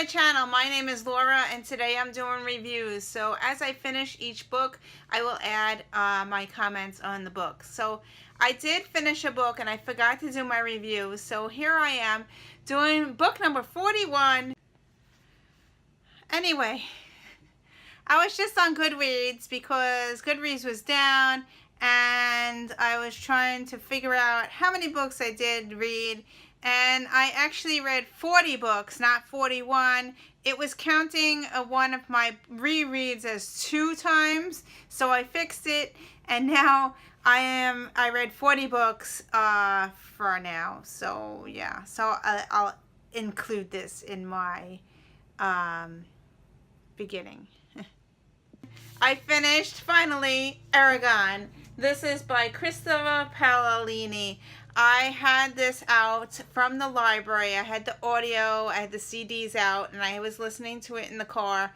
my channel. My name is Laura and today I'm doing reviews. So as I finish each book, I will add my comments on the book. So I did finish a book and I forgot to do my review. So here I am doing book number 41. Anyway, I was just on Goodreads because Goodreads was down and I was trying to figure out how many books I did read, and I actually read 40 books, not 41. It was counting one of my rereads as 2 times, so I fixed it, and now I read 40 books for now. So yeah, so I'll include this in my beginning. I finished, finally, Eragon. This is by Christopher Paolini. I had this out from the library. I had the audio, I had the CDs out, and I was listening to it in the car.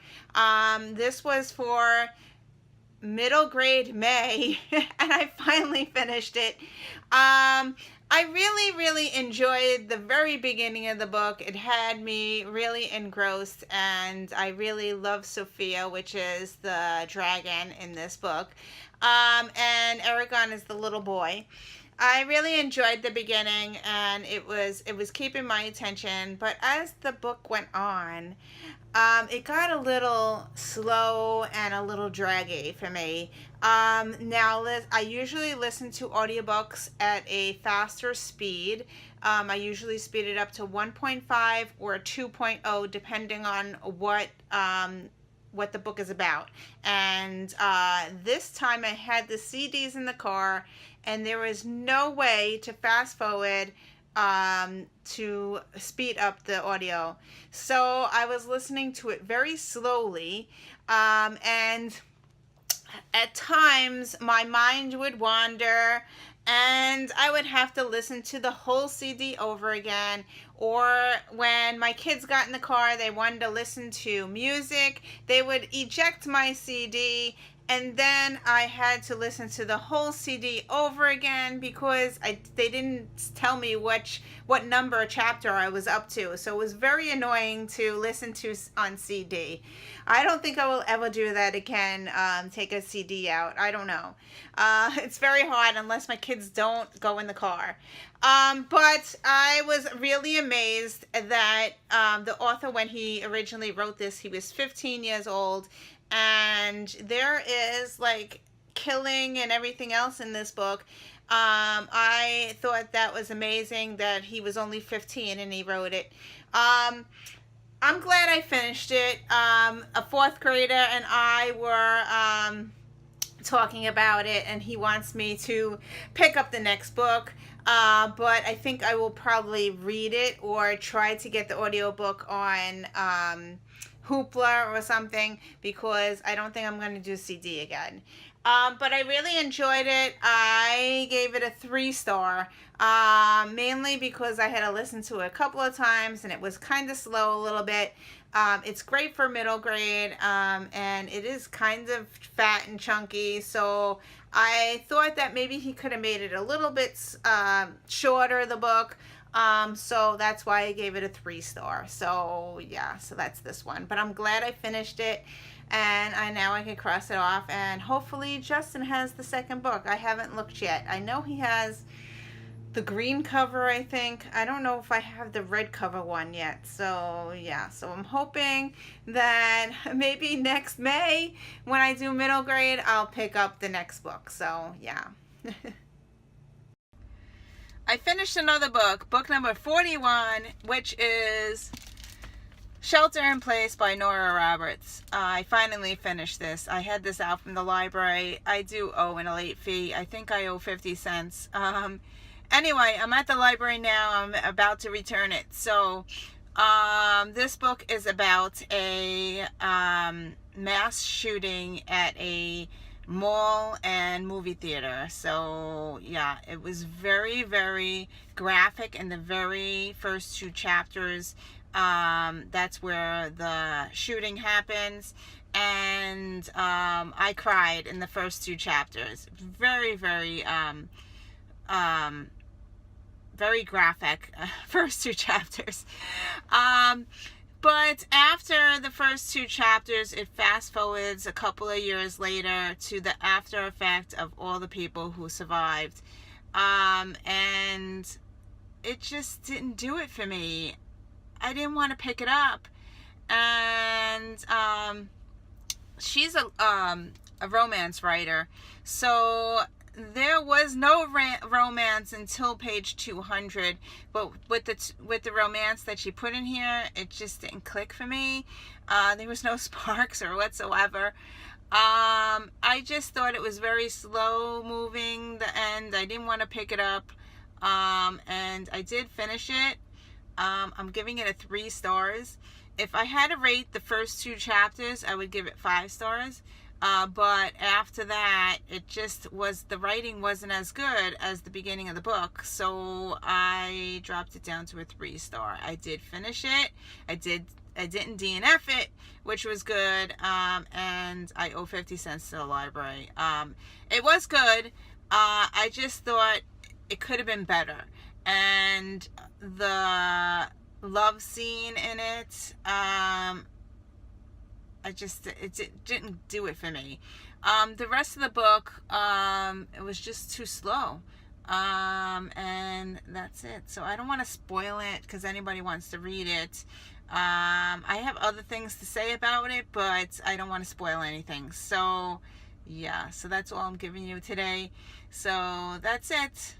This was for middle grade May, and I finally finished it. I really enjoyed the very beginning of the book. It had me really engrossed, and I really love Sophia, which is the dragon in this book, and Eragon is the little boy. I really enjoyed the beginning, and it was keeping my attention, but as the book went on, it got a little slow and a little draggy for me. Now, I usually listen to audiobooks at a faster speed. I usually speed it up to 1.5 or 2.0, depending on what the book is about. And this time I had the CDs in the car, and there was no way to fast forward to speed up the audio. So I was listening to it very slowly, and at times my mind would wander and I would have to listen to the whole CD over again. Or when my kids got in the car, they wanted to listen to music, they would eject my CD, and then I had to listen to the whole CD over again because they didn't tell me what number chapter I was up to. So it was very annoying to listen to on CD. I don't think I will ever do that again, take a CD out. I don't know. It's very hard unless my kids don't go in the car. But I was really amazed that the author, when he originally wrote this, he was 15 years old. And there is like killing and everything else in this book. I thought that was amazing that he was only 15 and he wrote it. I'm glad I finished it. A 4th grader and I were talking about it, and he wants me to pick up the next book. But I think I will probably read it or try to get the audiobook on Hoopla or something, because I don't think I'm going to do CD again. But I really enjoyed it. I gave it a 3-star, mainly because I had to listen to it a couple of times and it was kind of slow a little bit. It's great for middle grade, and it is kind of fat and chunky, so I thought that maybe he could have made it a little bit shorter, the book. So that's why I gave it a 3-star. So yeah, so that's this one. But I'm glad I finished it, and now I can cross it off, and hopefully Justin has the second book. I haven't looked yet. I know he has the green cover, I think. I don't know if I have the red cover one yet. So yeah, so I'm hoping that maybe next May when I do middle grade, I'll pick up the next book. So yeah. I finished another book, book number 41, which is Shelter in Place by Nora Roberts. I finally finished this. I had this out from the library. I do owe a late fee. I think I owe 50 cents. Anyway, I'm at the library now. I'm about to return it. So this book is about a mass shooting at a mall and movie theater. So yeah, it was very graphic in the very first 2 chapters. That's where the shooting happens, and I cried in the first 2 chapters. Very graphic first 2 chapters. But after the first two chapters, it fast forwards a couple of years later to the after effect of all the people who survived. And it just didn't do it for me. I didn't want to pick it up. And she's a romance writer. So there was no romance until page 200, but with the romance that she put in here, it just didn't click for me. There was no sparks or whatsoever. I just thought it was very slow moving, the end. I didn't want to pick it up, and I did finish it. I'm giving it a 3 stars. If I had to rate the first 2 chapters, I would give it 5 stars. But after that, it just was, the writing wasn't as good as the beginning of the book, so I dropped it down to a 3 star. I did finish it. I didn't DNF it, which was good, and I owe 50 cents to the library. It was good. I just thought it could have been better, and the love scene in it, it didn't do it for me. The rest of the book, it was just too slow. And that's it. So I don't want to spoil it because anybody wants to read it. I have other things to say about it, but I don't want to spoil anything. So yeah, so that's all I'm giving you today. So that's it.